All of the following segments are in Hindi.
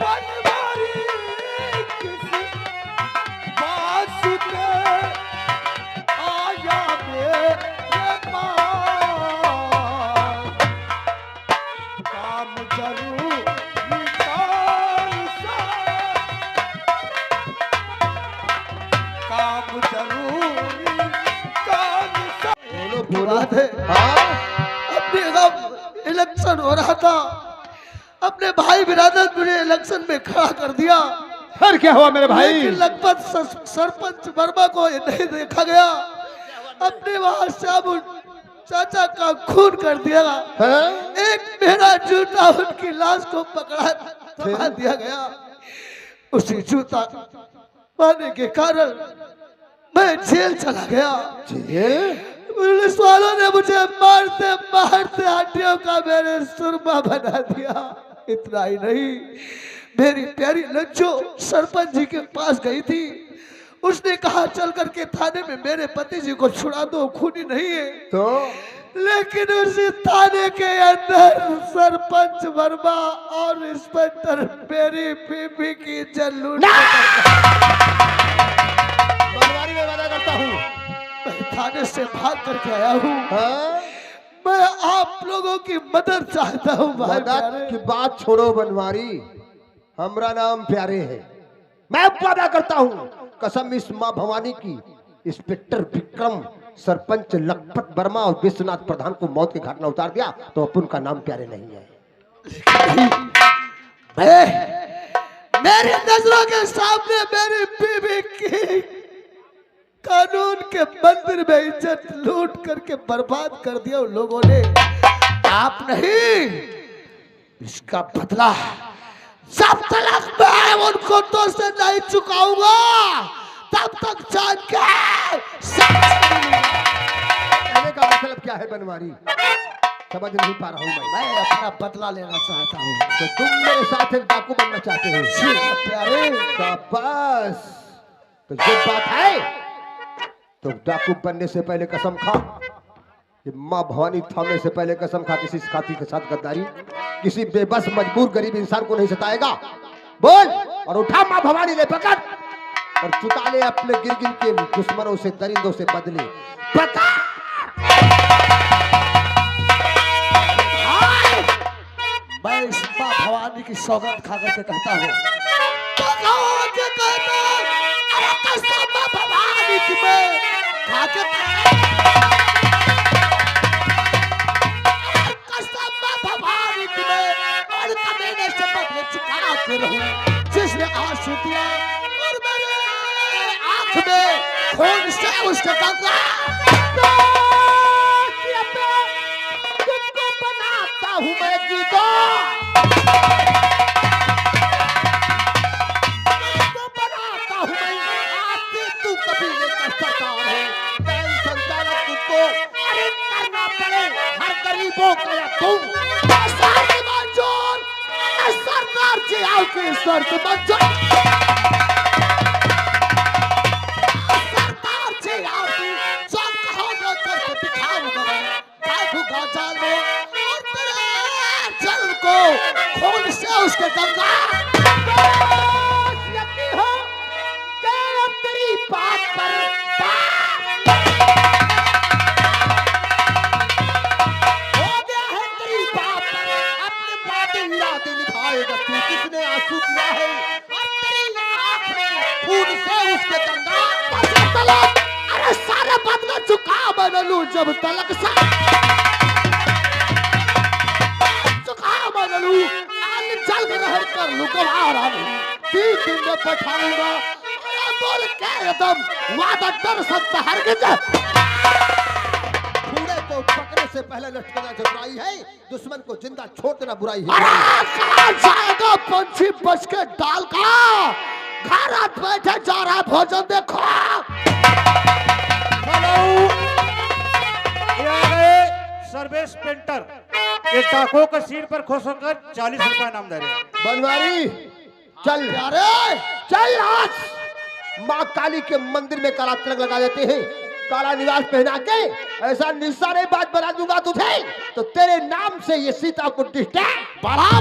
बनवारी किसी बात पे आया मेरे पास, काम जरूरी काम जरूरी बात है। अपने गांव इलेक्शन हो रहा था, अपने भाई बिरादर मुझे इलेक्शन में खड़ा कर दिया। फिर क्या हुआ मेरे भाई? लेकिन लगभग सरपंच वर्मा को नहीं देखा गया। अपने वहां श्याम चाचा का खून कर दिया। एक मेरा जूता उनकी लाश को पकड़ा थमा दिया गया। उसी जूता पाने के कारण मैं जेल चला गया। जेल? पुलिस वालों ने मुझे मारते मारते हड्डियों का मेरे सुरमा बना दिया। इतना ही नहीं, मेरी प्यारी लज्जो सरपंच जी के पास गई थी। उसने कहा चल करके थाने में मेरे पति जी को छुड़ा दो, खूनी नहीं है। तो लेकिन उसी थाने के अंदर सरपंच वर्मा और इंस्पेक्टर मेरी बीबी की इज्जत लूट बनवारी में वादा करता हूँ, थाने से भाग करके आया हूँ। मैं आप लोगों की मदद चाहता हूँ भाई। मदद की बात छोड़ो बनवारी, हमरा नाम प्यारे है। मैं वादा करता हूँ कसम इस माँ भवानी की, इंस्पेक्टर विक्रम, सरपंच लखपत वर्मा और विश्वनाथ प्रधान को मौत के घाट में उतार दिया तो अपन का नाम प्यारे नहीं है। मेरी नजरों के सामने मेरी बीबी की कानून के मंदिर में इज्जत लूट करके बर्बाद कर दिया उन लोगों ने। आप नहीं, इसका बदला जब तक मैं उनको तो से नहीं चुकाऊंगा तब तक जान के कहने का मतलब क्या है बनवारी? समझ नहीं पा रहा हूँ मैं अपना बदला लेना चाहता हूँ। तो तुम मेरे साथ एक डाकू बनना चाहते हो? प्यारे शाबाश, तो ये बात है। तो डाकू बनने से पहले कसम खा, कि माँ भवानी थामने से पहले कसम खा किसी साथी के साथ गद्दारी, किसी बेबस मजबूर गरीब इंसान को नहीं सताएगा। बोल और उठा माँ भवानी ले पकड़ और चुका ले अपने गिर गिर के दुश्मनों से, दरिंदों से बदले। बता मैं इस माँ भवानी की सौगंध खा करके कहता हूँ, अरे कसम माँ भवानी की मैं खा के कसम माँ भवानी की मैं और कमीने से बदले चुका के रहूं। जिसने आंसू दिया और मेरे आंख में खून से उसके गंगा तुमको बनाता हूँ मैं गीता, बनाता हूँ मैं आपसे, तू कभी नहीं कर सकता है। संतान तुमको अरे करना पड़े हर गरीबों का या तुम मंजूर सरकार जी आपकी शर्त मंजूर, सरकार जी आपकी जो कहोगे करके दिखाऊंगा मैं। बैठूंगा जाल में और तेरे जन्म को खून से उसके गंगा हो कि तेरी बात पर हो गया है तेरी बात पर अपने बातें इरादे निभाएगा तू। किसने आंसू दिया है और तेरी आंख में खून से उसके गंगा तलक। अरे सारे बदला चुका मैं लूं जब तलक सा चुका मैं लूं आल जल्द रह कर लूं गवारा नहीं 3 दिन में पठाऊंगा। बोल के एकदम वादा कर सकता हरगिज बूढ़े को पकड़ने से पहले लटकना जबराई है, दुश्मन को जिंदा छोड़ देना बुराई है। कहाँ जाएगा पंछी बच के डाल का, घर बैठे जा रहा भोजन देखो। सर्वेश पेंटर ये डाकों के सिर पर खुश होकर 40 रुपए नाम दे रहे। बनवारी चल, अरे चल आज माँ काली के मंदिर में काला तिलक लगा देते हैं, काला निवास पहना के ऐसा निशाने बात बना दूंगा तुझे, तो तेरे नाम से ये सीता को डिस्टर्ब बड़ा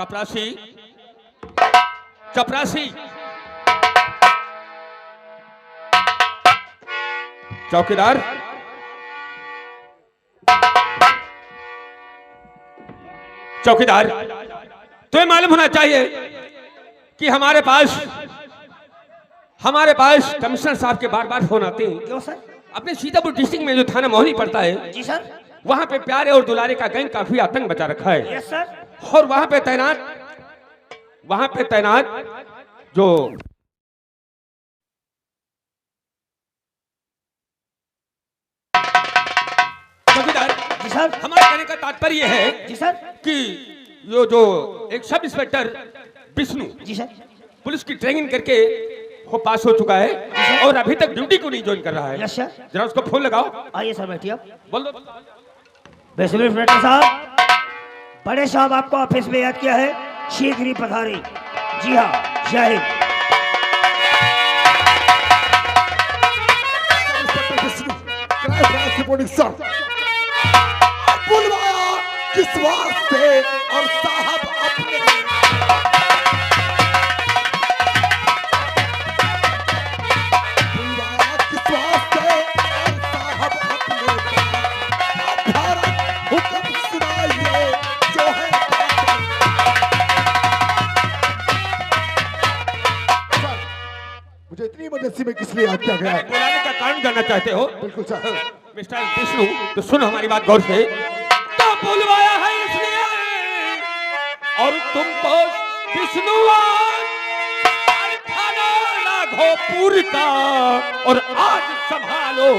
चपरासी, चपरासी, चौकीदार, चौकीदार, तुम्हें मालूम होना चाहिए कि हमारे पास कमिश्नर साहब के बार बार फोन आते हैं। क्यों सर? अपने सीतापुर डिस्ट्रिक्ट में जो थाना मोहनी पड़ता है, जी सर। वहां पे प्यारे और दुलारे का गैंग काफी आतंक बचा रखा है। Yes sir. और वहां पे तैनात जो चौकीदार, जी सर। हमारे कहने का तात्पर्य है जी सर। कि ये जो एक sub inspector Vishnu ji sir. Police की ट्रेनिंग करके वो पास हो चुका है और अभी तक ड्यूटी को नहीं ज्वाइन कर रहा है। Yes sir. जरा उसको फोन लगाओ। आइए सर, बैठिए आप। बोल दो। बेसिल इंस्पेक्टर साहब, बड़े साहब आपको ऑफिस में याद किया है, शीघ्र ही पधारे। जी हाँ, जय हिंद। बुलवाया किस वास्ते और साहब अपने बुलवाया किस वास्ते और साहब अपने भारत हुक्म सुनाइए जो है। मुझे इतनी इमरजेंसी में किस लिए याद किया गया है? बुलाने का कारण जानना चाहते हो? बिल्कुल सर। मिस्टर विष्णु, तो सुनो हमारी बात गौर से। तो बुलवाया है इसलिए और तुमको विष्णु थाना राघोपुर का और आज संभालो।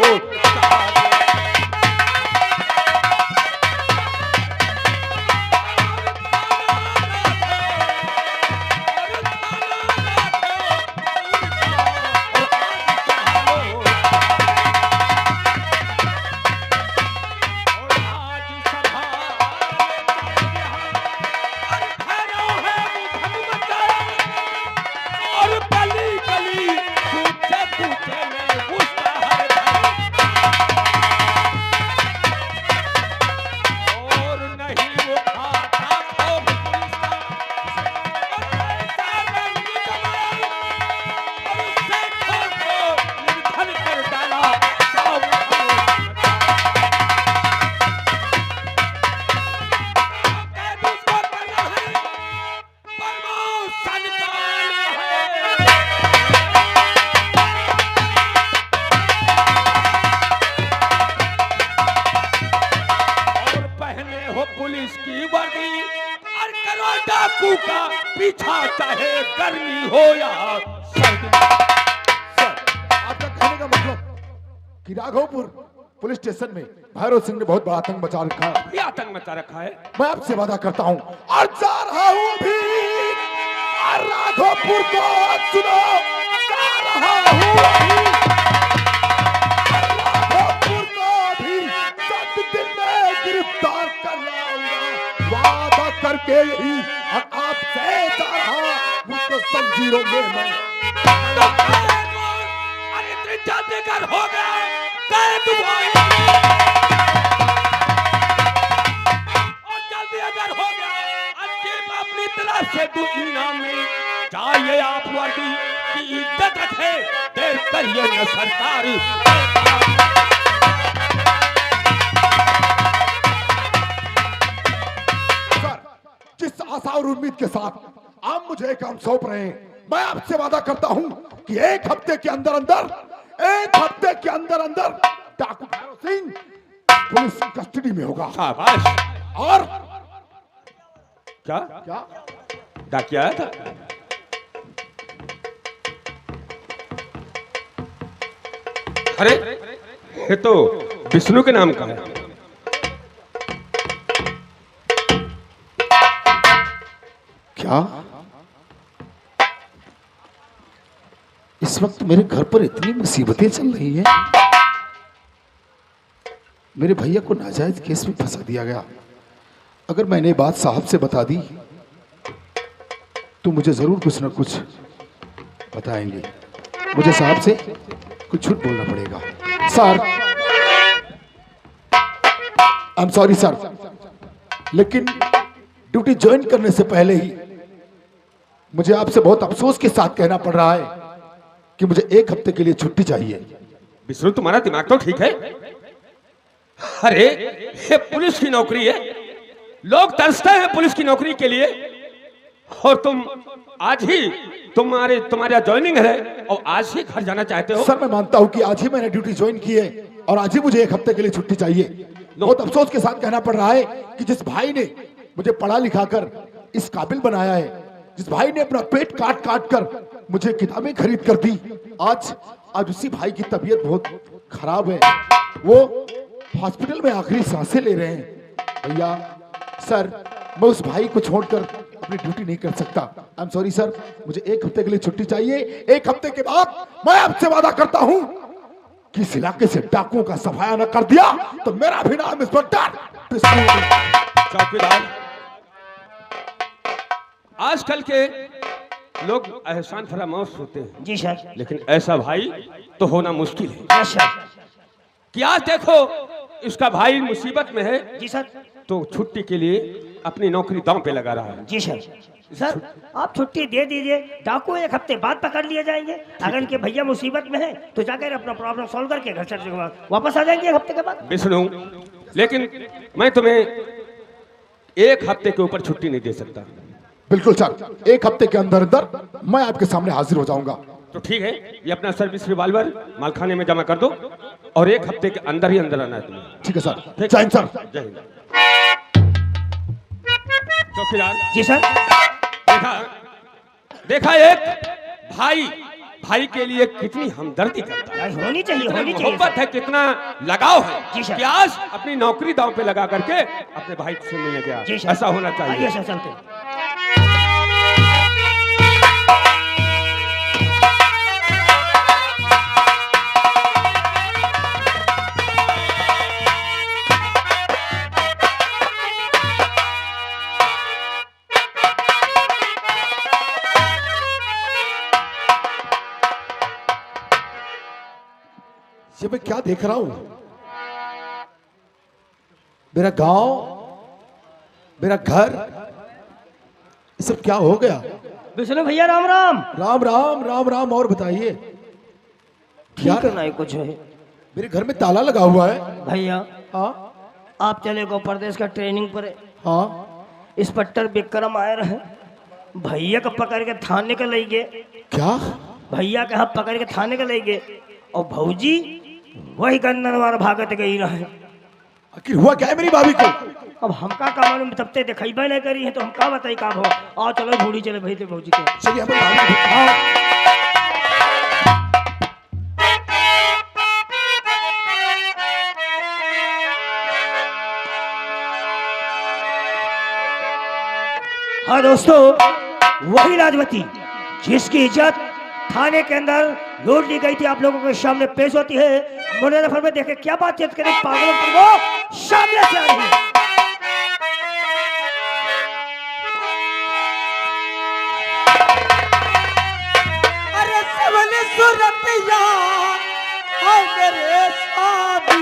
पुलिस की वर्दी और करो डाकू का पीछा, चाहे गर्मी हो या सर्दी। सर, आपका कहने का मतलब कि राघोपुर पुलिस स्टेशन में भैरव सिंह ने बहुत बड़ा आतंक मचा रखा है। ये आतंक मचा रखा है। मैं आपसे वादा करता हूं और जा रहा हूं भी और राघोपुर को सुनो, जा रहा हूं भी राघोपुर को भी 7 दिन में गिरफ्तार कर लाऊंगा, वादा करके यही। और आपसे जा रहा मुझको जंजीरों में मैं अरे इतने जल्दी कर हो गया कैद और जल्दी अगर हो गया अजीब अपनी तरफ से दो इनाम में चाहिए आप वर्दी की इज्जत रखे, देर करिए न सरकार। सर, जिस आशा और उम्मीद के साथ आप मुझे काम सौंप रहे हैं, मैं आपसे वादा करता हूं कि एक हफ्ते के अंदर अंदर डाकू भैरव सिंह पुलिस कस्टडी में होगा। शाबाश। और क्या क्या डाकिया आया था? अरे ये तो विष्णु के नाम का है। क्या इस वक्त मेरे घर पर इतनी मुसीबतें चल रही हैं? मेरे भैया को नाजायज केस में फंसा दिया गया। अगर मैंने बात साहब से बता दी तो मुझे जरूर कुछ ना कुछ बताएंगे। मुझे साहब से कुछ झूठ बोलना पड़ेगा। Sir, I am sorry sir, लेकिन ड्यूटी ज्वाइन करने से पहले ही मुझे आपसे बहुत अफसोस के साथ कहना पड़ रहा है कि मुझे 1 हफ्ते के लिए छुट्टी चाहिए। विष्णु, तुम्हारा दिमाग तो ठीक है। अरे ये पुलिस की नौकरी है, लोग तरसते हैं पुलिस की नौकरी के लिए, और तुम आज ही तुम्हारा ज्वाइनिंग है और आज ही घर जाना चाहते हो। सर मैं मानता हूं कि आज ही मैंने ड्यूटी ज्वाइन की है और आज ही मुझे 1 हफ्ते के लिए छुट्टी चाहिए। बहुत अफसोस के साथ कहना पड़ रहा है कि जिस भाई ने मुझे पढ़ा लिखा कर इस काबिल बनाया है, जिस भाई ने अपना पेट काट काट कर मुझे किताबें खरीद कर दी, आज उसी भाई की तबीयत बहुत खराब है। वो हॉस्पिटल में आखिरी सांसें ले रहे हैं। भैया सर, मैं उस भाई को छोड़कर अपनी ड्यूटी नहीं कर सकता। आई एम सॉरी सर, मुझे 1 हफ्ते के लिए छुट्टी चाहिए। 1 हफ्ते के बाद मैं आपसे वादा करता हूं कि इस इलाके से डाकुओं का सफाया न कर दिया तो मेरा भी नाम इंस्पेक्टर। चौकीदार, आजकल के लोग एहसान फरामोश होते हैं। जी सर। लेकिन ऐसा भाई तो होना मुश्किल है। Yes sir. कि आज देखो इसका भाई मुसीबत में है, जी सर। तो छुट्टी के लिए अपनी नौकरी दांव पे लगा रहा है। जी सर। सर आप छुट्टी दे दीजिए, डाकू 1 हफ्ते बाद पकड़ लिए जाएंगे। अगर इनके भैया मुसीबत में है तो जाकर अपना प्रॉब्लम सॉल्व करके घर से वापस आ जाएंगे 1 हफ्ते के बाद। विष्णु, लेकिन मैं तुम्हें 1 हफ्ते के ऊपर छुट्टी नहीं दे सकता। बिल्कुल सर, 1 हफ्ते के अंदर अंदर मैं आपके सामने हाजिर हो जाऊंगा। तो ठीक है, ये अपना सर्विस रिवॉल्वर मालखाने में जमा कर दो और 1 हफ्ते के अंदर ही अंदर आना है तुम्हें। ठीक है सर। जय हिंद सर। जय हिंद। चौकीदार जी सर। देखा एक भाई के लिए कितनी हमदर्दी करता है, होनी चाहिए, होनी चाहिए। मोहब्बत है, कितना लगाव है। जी सर। कि आज अपनी नौकरी दांव पे लगा करके अपने भाई से मिलने गया। जी सर। ऐसा होना चाहिए। आइए सर, चलते हैं। ये मैं क्या देख रहा हूं? मेरा गांव, मेरा घर, ये सब क्या हो गया? विष्णु भैया राम राम। राम राम राम राम। और बताइए क्या ठीक नहीं कुछ है मेरे घर में ताला लगा हुआ है। भैया। हाँ आप चले गो प्रदेश का ट्रेनिंग पर। हाँ। इंस्पेक्टर विक्रम आए रहे, भैया को पकड़ के थाने के ले गए। क्या? भैया के हाथ पकड़ के थाने के ले गए और भौजी वही गंदन वाला भागत गई रहे। आखिर हुआ क्या है मेरी भाभी को? अब हमका का मालूम, तब ते दिखाई नहीं करी है तो हम का बताई का हो। आओ चलो बूढ़ी चले भाई भौजी के। चलिए हमें भाभी को दिखाओ। हाँ दोस्तों, वही राजवती जिसकी इज्जत थाने के अंदर लूट ली गई थी, आप लोगों के सामने पेश होती है। मुनफर में देखे क्या बातचीत करें, पागलों की वो सामने से आ रही है। अरे सबने सुरतिया हाय मेरे साथी।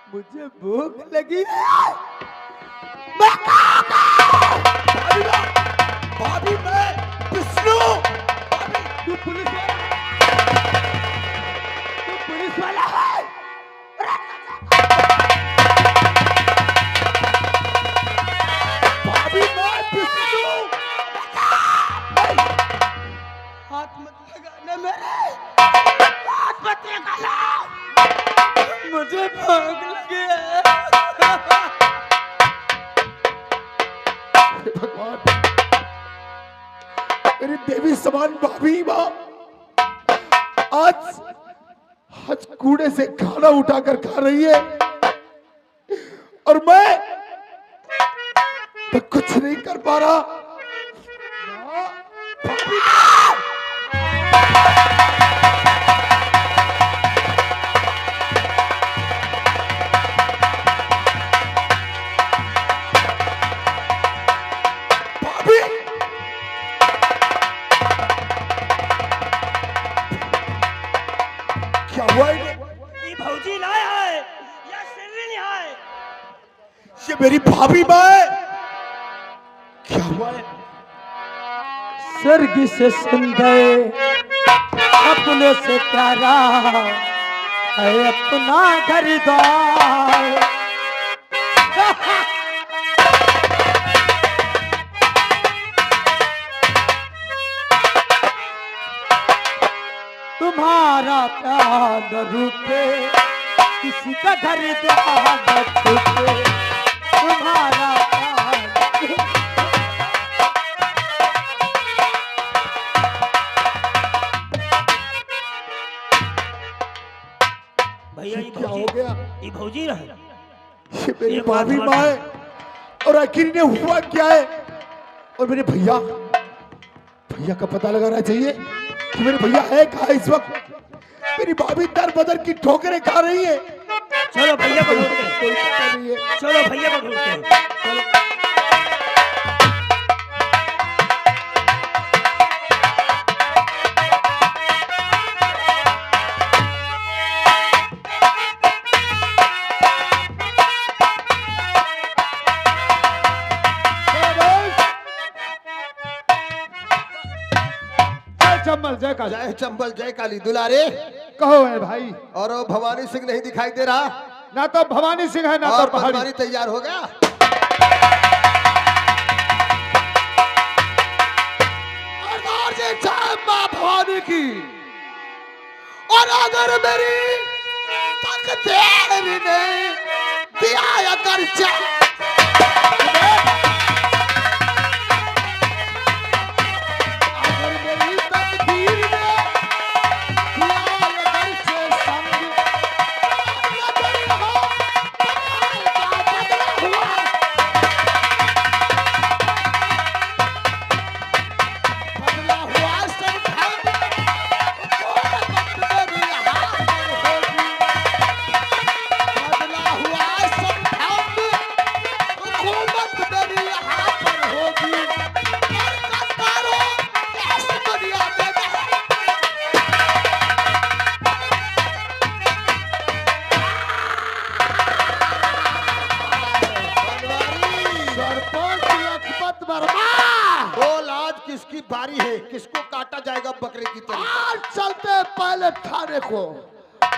मुझे भूख लगी है। भाभी मैं विष्णु। तू पुलिस वाला है। भाभी मैं विष्णु। हाथ मत लगाना मेरे, हाथ मुझे भूख लगी है। भगवान, मेरी देवी समान भाभी माँ आज आज कूड़े से खाना उठाकर खा रही है और मैं कुछ नहीं कर पा रहा। भाभी माँ! भाभी! क्या हुआ इन्हें? ये भौजी लाया है या सिर्री नहीं है? ये मेरी भाभी माँ है। क्या हुआ है? स्वर्ग से सुंदर अपने से प्यारा है अपना घरदार। तुम्हारा प्यार न रूठे, किसी का घर द्वार न टूटे। तुम्हारा प्यार भैया ये क्या हो गया? ये भौजी रहे। ये मेरी एक बात भाभी समझ- माँ है और आखिर ने हुआ क्या है? और मेरे भैया भैया का पता लगाना चाहिए कि मेरे भैया है कहाँ इस वक्त। मेरी भाभी दर बदर की ठोकरें खा रही है। चलो भैया को ढूंढते हैं। कोई पता नहीं है। चलो भैया को ढूंढते हैं। चंबल जय का जय चंबल जय काली दुलारे। कहो है भाई। और वो भवानी सिंह नहीं दिखाई दे रहा। ना तो भवानी सिंह है ना और तो पहाड़ी। बनवारी तैयार हो गया। माँ भवानी की और अगर मेरी तकदीर ने दिया अगर अगर मेरी तकदीर ने दिया अगर संग नजर हो का बदला हुआ। बदला हुआ सब बदला हुआ सब हुकूमत मेरी यहाँ पर होगी। और कतारों इस दुनिया में सरपंच लखपत वर्मा। बोल आज किसकी बारी है? किसको काटा जाएगा बकरे की तरह? आज चलते हैं पहले थाने को।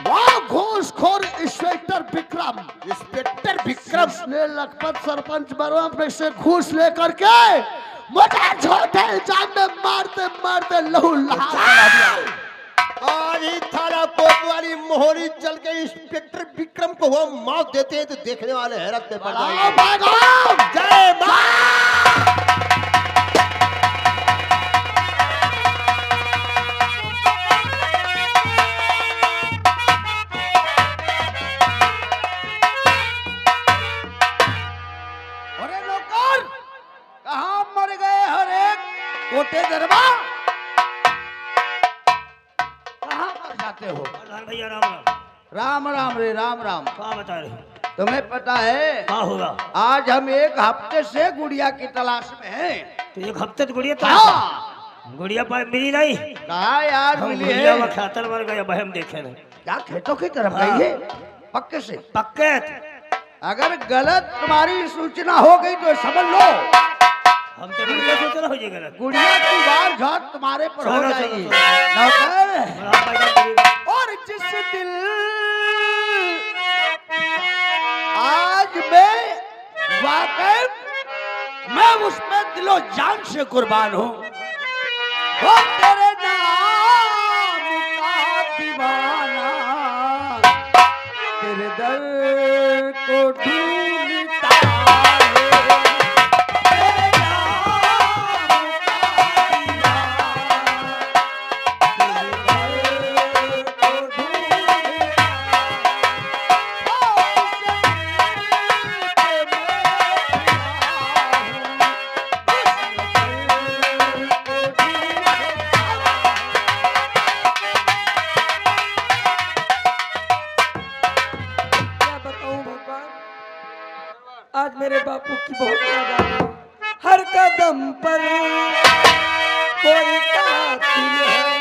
वहाँ घूसखोर इंस्पेक्टर विक्रम ने लखपत सरपंच बरवा से घूस लेकर के मुझे छोटे इल्जाम में मारते मारते लहू लहान करा दिया। आज ही थाना कोतवाली मोहरी चल के इंस्पेक्टर विक्रम को वो मौत देते हैं तो देखने वाले हैरत में पड़ आओ जाएंगे। भागो। जय मां। अरे नौकर कहाँ मर गए? हर एक कोटे दरबा कहाँ मर जाते हो? प्रधान भैया राम राम। राम राम रे राम राम। क्या बता रहे? तुम्हें पता है क्या होगा? आज हम एक हफ्ते से गुड़िया की तलाश में हैं। तो एक हफ्ते तो गुड़िया तो हाँ, गुड़िया मिली नहीं। कहा यार हम मिली गुड़िया है। में खातर मर गए। भाई हम देखे नहीं। क्या खेतों की तरफ गई है? पक्के से पक्के अगर गलत तुम्हारी सूचना हो गई तो समझ लो हम तो गुड़िया सोच रहे हो जी गलत। गुड़िया की बार झात तुम्हारे पर हो चलो, चलो, जाएगी। चलो। नौकर, और आप भाई जान और जिस दिल आज मैं वाकई मैं उसमें दिलो जान से कुर्बान हूँ। वो तेरे नाम का दीवाना तेरे दर को ढूंढता आज मेरे बापू की बहुत याद आ रही है। हर कदम पर कोई कातिल है।